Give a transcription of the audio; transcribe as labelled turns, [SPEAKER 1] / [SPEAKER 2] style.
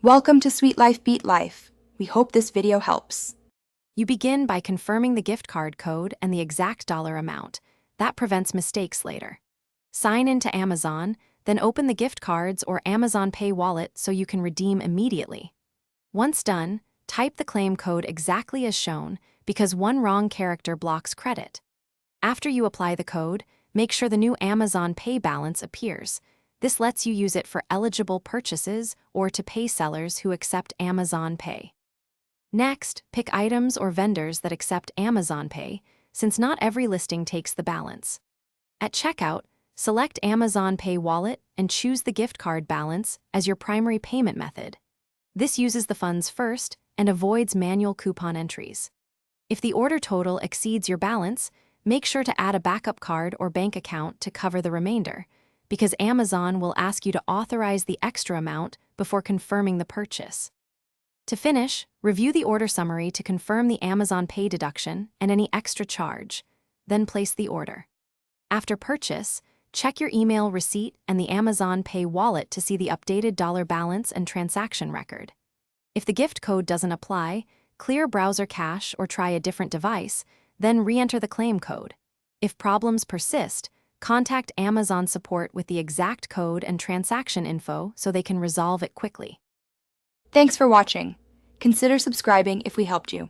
[SPEAKER 1] Welcome to Sweet Life Beat Life. We hope this video helps.
[SPEAKER 2] You begin by confirming the gift card code and the exact dollar amount. That prevents mistakes later. Sign into Amazon, then open the gift cards or Amazon Pay wallet so you can redeem immediately. Once done, type the claim code exactly as shown because one wrong character blocks credit. After you apply the code, make sure the new Amazon Pay balance appears. This lets you use it for eligible purchases or to pay sellers who accept Amazon Pay. Next, pick items or vendors that accept Amazon Pay, since not every listing takes the balance. At checkout, select Amazon Pay wallet and choose the gift card balance as your primary payment method. This uses the funds first and avoids manual coupon entries. If the order total exceeds your balance, make sure to add a backup card or bank account to cover the remainder, because Amazon will ask you to authorize the extra amount before confirming the purchase. To finish, review the order summary to confirm the Amazon Pay deduction and any extra charge, then place the order. After purchase, check your email receipt and the Amazon Pay wallet to see the updated dollar balance and transaction record. If the gift code doesn't apply, clear browser cache or try a different device, then re-enter the claim code. If problems persist, contact Amazon support with the exact code and transaction info so they can resolve it quickly.
[SPEAKER 1] Thanks for watching. Consider subscribing if we helped you.